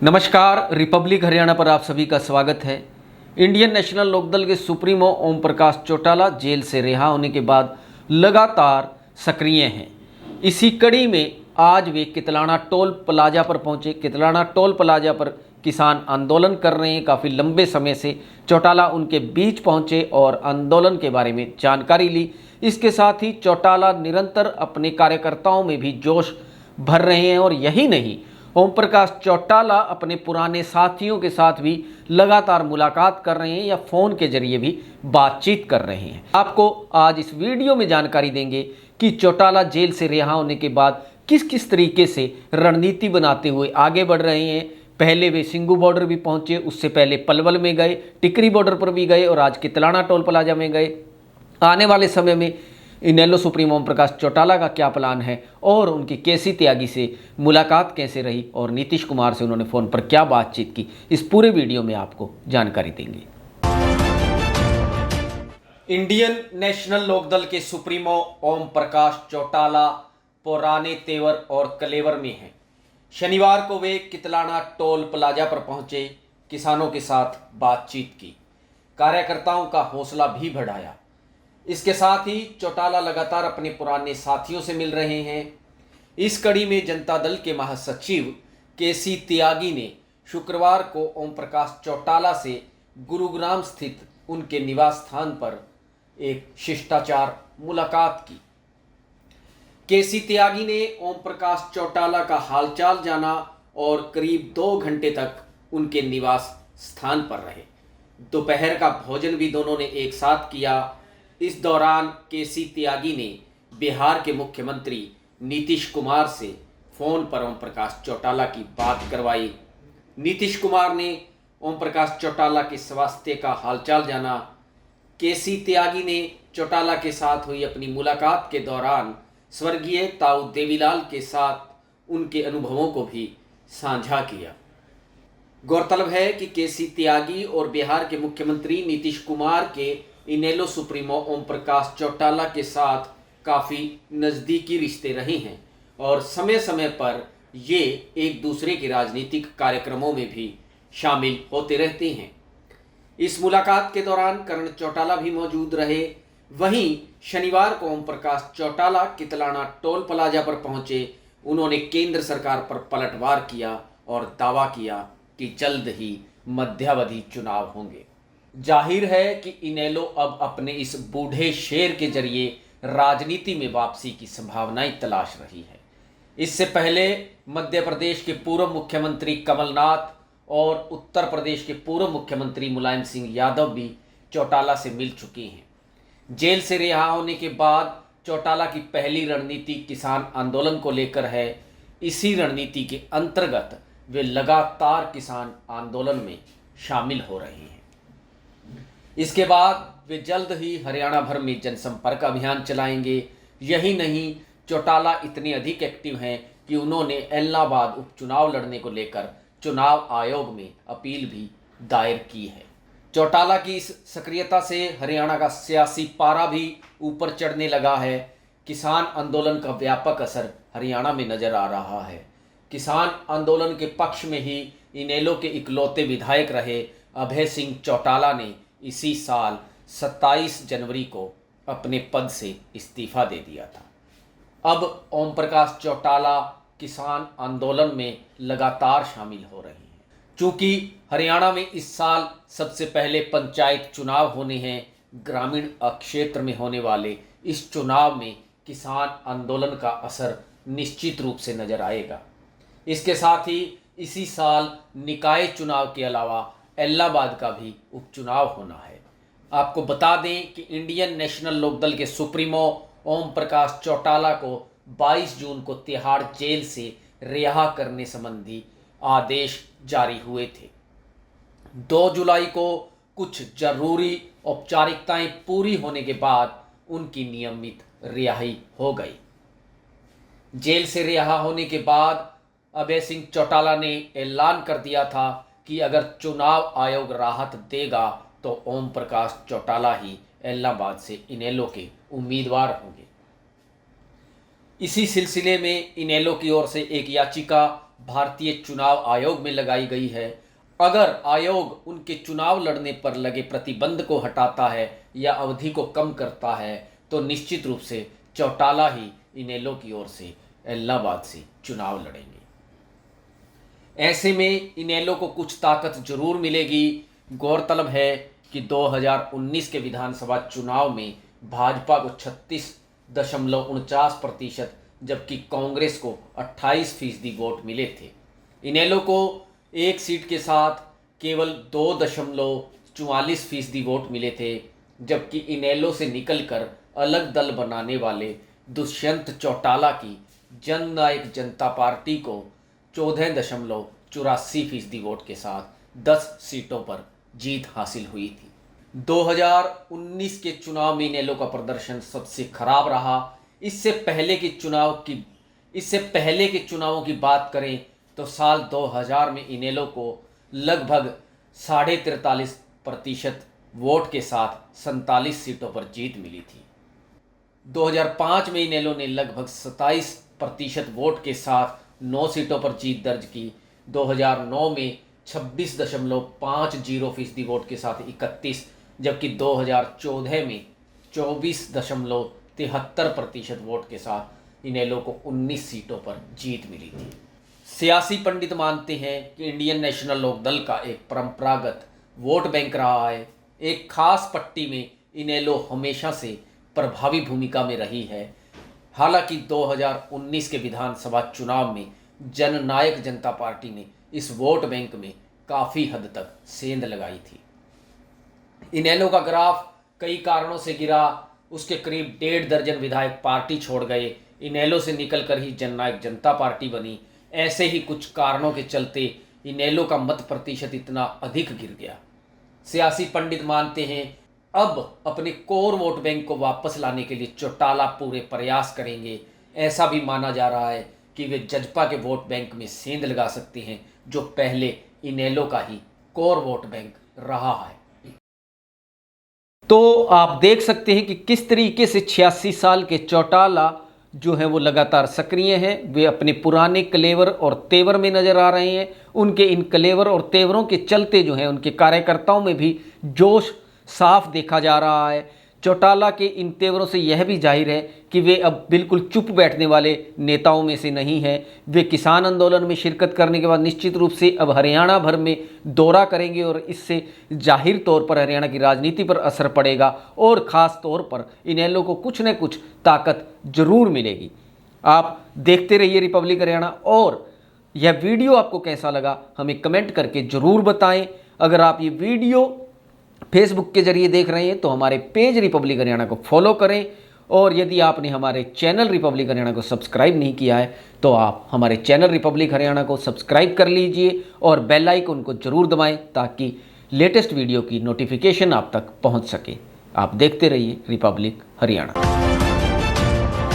नमस्कार, रिपब्लिक हरियाणा पर आप सभी का स्वागत है। इंडियन नेशनल लोकदल के सुप्रीमो ओम प्रकाश चौटाला जेल से रिहा होने के बाद लगातार सक्रिय हैं। इसी कड़ी में आज वे कितलाना टोल प्लाजा पर पहुंचे। कितलाना टोल प्लाजा पर किसान आंदोलन कर रहे हैं। काफ़ी लंबे समय से चौटाला उनके बीच पहुंचे और आंदोलन के बारे में जानकारी ली। इसके साथ ही चौटाला निरंतर अपने कार्यकर्ताओं में भी जोश भर रहे हैं और यही नहीं, ओम प्रकाश चौटाला अपने पुराने साथियों के साथ भी लगातार मुलाकात कर रहे हैं या फ़ोन के जरिए भी बातचीत कर रहे हैं। आपको आज इस वीडियो में जानकारी देंगे कि चौटाला जेल से रिहा होने के बाद किस किस तरीके से रणनीति बनाते हुए आगे बढ़ रहे हैं। पहले वे सिंगू बॉर्डर भी पहुंचे, उससे पहले पलवल में गए, टिकरी बॉर्डर पर भी गए और आज कितलाना टोल प्लाजा में गए। आने वाले समय में इनेलो सुप्रीमो ओम प्रकाश चौटाला का क्या प्लान है और उनकी केसी त्यागी से मुलाकात कैसे रही और नीतीश कुमार से उन्होंने फ़ोन पर क्या बातचीत की, इस पूरे वीडियो में आपको जानकारी देंगे। इंडियन नेशनल लोकदल के सुप्रीमो ओम प्रकाश चौटाला पुराने तेवर और कलेवर में हैं। शनिवार को वे कितलाना टोल प्लाजा पर पहुंचे, किसानों के साथ बातचीत की, कार्यकर्ताओं का हौसला भी बढ़ाया। इसके साथ ही चौटाला लगातार अपने पुराने साथियों से मिल रहे हैं। इस कड़ी में जनता दल के महासचिव केसी त्यागी ने शुक्रवार को ओम प्रकाश चौटाला से गुरुग्राम स्थित उनके निवास स्थान पर एक शिष्टाचार मुलाकात की। केसी त्यागी ने ओम प्रकाश चौटाला का हालचाल जाना और करीब 2 घंटे तक उनके निवास स्थान पर रहे। दोपहर का भोजन भी दोनों ने एक साथ किया। इस दौरान केसी त्यागी ने बिहार के मुख्यमंत्री नीतीश कुमार से फ़ोन पर ओम प्रकाश चौटाला की बात करवाई। नीतीश कुमार ने ओम प्रकाश चौटाला के स्वास्थ्य का हालचाल जाना। केसी त्यागी ने चौटाला के साथ हुई अपनी मुलाकात के दौरान स्वर्गीय ताऊ देवीलाल के साथ उनके अनुभवों को भी साझा किया। गौरतलब है कि केसी त्यागी और बिहार के मुख्यमंत्री नीतीश कुमार के इनेलो सुप्रीमो ओम प्रकाश चौटाला के साथ काफ़ी नज़दीकी रिश्ते रहे हैं और समय समय पर ये एक दूसरे के राजनीतिक कार्यक्रमों में भी शामिल होते रहते हैं। इस मुलाकात के दौरान करण चौटाला भी मौजूद रहे। वहीं शनिवार को ओम प्रकाश चौटाला कितलाना टोल प्लाजा पर पहुंचे। उन्होंने केंद्र सरकार पर पलटवार किया और दावा किया कि जल्द ही मध्यावधि चुनाव होंगे। जाहिर है कि इनेलो अब अपने इस बूढ़े शेर के जरिए राजनीति में वापसी की संभावनाएं तलाश रही है। इससे पहले मध्य प्रदेश के पूर्व मुख्यमंत्री कमलनाथ और उत्तर प्रदेश के पूर्व मुख्यमंत्री मुलायम सिंह यादव भी चौटाला से मिल चुके हैं। जेल से रिहा होने के बाद चौटाला की पहली रणनीति किसान आंदोलन को लेकर है। इसी रणनीति के अंतर्गत वे लगातार किसान आंदोलन में शामिल हो रहे हैं। इसके बाद वे जल्द ही हरियाणा भर में जनसंपर्क अभियान चलाएंगे। यही नहीं, चौटाला इतने अधिक एक्टिव हैं कि उन्होंने इलाहाबाद उपचुनाव लड़ने को लेकर चुनाव आयोग में अपील भी दायर की है। चौटाला की इस सक्रियता से हरियाणा का सियासी पारा भी ऊपर चढ़ने लगा है। किसान आंदोलन का व्यापक असर हरियाणा में नजर आ रहा है। किसान आंदोलन के पक्ष में ही इनेलो के इकलौते विधायक रहे अभय सिंह चौटाला ने इसी साल 27 जनवरी को अपने पद से इस्तीफा दे दिया था। अब ओम प्रकाश चौटाला किसान आंदोलन में लगातार शामिल हो रहे हैं। चूँकि हरियाणा में इस साल सबसे पहले पंचायत चुनाव होने हैं, ग्रामीण क्षेत्र में होने वाले इस चुनाव में किसान आंदोलन का असर निश्चित रूप से नज़र आएगा। इसके साथ ही इसी साल निकाय चुनाव के अलावा इलाहाबाद का भी उपचुनाव होना है। आपको बता दें कि इंडियन नेशनल लोकदल के सुप्रीमो ओम प्रकाश चौटाला को 22 जून को तिहाड़ जेल से रिहा करने संबंधी आदेश जारी हुए थे। 2 जुलाई को कुछ जरूरी औपचारिकताएं पूरी होने के बाद उनकी नियमित रिहाई हो गई। जेल से रिहा होने के बाद अभय सिंह चौटाला ने ऐलान कर दिया था कि अगर चुनाव आयोग राहत देगा तो ओम प्रकाश चौटाला ही इलाहाबाद से इनेलो के उम्मीदवार होंगे। इसी सिलसिले में इनेलो की ओर से एक याचिका भारतीय चुनाव आयोग में लगाई गई है। अगर आयोग उनके चुनाव लड़ने पर लगे प्रतिबंध को हटाता है या अवधि को कम करता है तो निश्चित रूप से चौटाला ही इनेलो की ओर से इलाहाबाद से चुनाव लड़ेंगे। ऐसे में इनेलो को कुछ ताकत जरूर मिलेगी। गौरतलब है कि 2019 के विधानसभा चुनाव में भाजपा को 36.49% जबकि कांग्रेस को 28% वोट मिले थे। इनेलो को एक सीट के साथ केवल 2.44% वोट मिले थे, जबकि इनेलो से निकलकर अलग दल बनाने वाले दुष्यंत चौटाला की जननायक जनता पार्टी को 14.84% वोट के साथ 10 सीटों पर जीत हासिल हुई थी। 2019 के चुनाव में इनेलो का प्रदर्शन सबसे खराब रहा। इससे पहले के चुनावों की बात करें तो साल 2000 में इनेलो को लगभग 43.5% वोट के साथ 47 सीटों पर जीत मिली थी। 2005 में इनेलो ने लगभग 27% वोट के साथ 9 सीटों पर जीत दर्ज की। 2009 में 26.50% वोट के साथ 31, जबकि 2014 में 24.73% वोट के साथ इनेलो को 19 सीटों पर जीत मिली थी। सियासी पंडित मानते हैं कि इंडियन नेशनल लोकदल का एक परंपरागत वोट बैंक रहा है। एक खास पट्टी में इनेलो हमेशा से प्रभावी भूमिका में रही है। हालांकि 2019 के विधानसभा चुनाव में जननायक जनता पार्टी ने इस वोट बैंक में काफ़ी हद तक सेंध लगाई थी। इनेलो का ग्राफ कई कारणों से गिरा। उसके करीब 1.5 दर्जन विधायक पार्टी छोड़ गए। इनेलो से निकलकर ही जननायक जनता पार्टी बनी। ऐसे ही कुछ कारणों के चलते इनेलो का मत प्रतिशत इतना अधिक गिर गया। सियासी पंडित मानते हैं अब अपने कोर वोट बैंक को वापस लाने के लिए चौटाला पूरे प्रयास करेंगे। ऐसा भी माना जा रहा है कि वे जजपा के वोट बैंक में सेंध लगा सकते हैं, जो पहले इनेलो का ही कोर वोट बैंक रहा है। तो आप देख सकते हैं कि किस तरीके से 86 साल के चौटाला जो है वो लगातार सक्रिय हैं। वे अपने पुराने कलेवर और तेवर में नज़र आ रहे हैं। उनके इन कलेवर और तेवरों के चलते जो है उनके कार्यकर्ताओं में भी जोश साफ देखा जा रहा है। चौटाला के इन तेवरों से यह भी जाहिर है कि वे अब बिल्कुल चुप बैठने वाले नेताओं में से नहीं हैं। वे किसान आंदोलन में शिरकत करने के बाद निश्चित रूप से अब हरियाणा भर में दौरा करेंगे और इससे जाहिर तौर पर हरियाणा की राजनीति पर असर पड़ेगा और ख़ास तौर पर इनेलो को कुछ न कुछ ताकत जरूर मिलेगी। आप देखते रहिए रिपब्लिक हरियाणा। और यह वीडियो आपको कैसा लगा हमें कमेंट करके ज़रूर बताएं। अगर आप ये वीडियो फेसबुक के जरिए देख रहे हैं तो हमारे पेज रिपब्लिक हरियाणा को फॉलो करें, और यदि आपने हमारे चैनल रिपब्लिक हरियाणा को सब्सक्राइब नहीं किया है तो आप हमारे चैनल रिपब्लिक हरियाणा को सब्सक्राइब कर लीजिए और बेल आइकन को जरूर दबाएं ताकि लेटेस्ट वीडियो की नोटिफिकेशन आप तक पहुंच सके। आप देखते रहिए रिपब्लिक हरियाणा।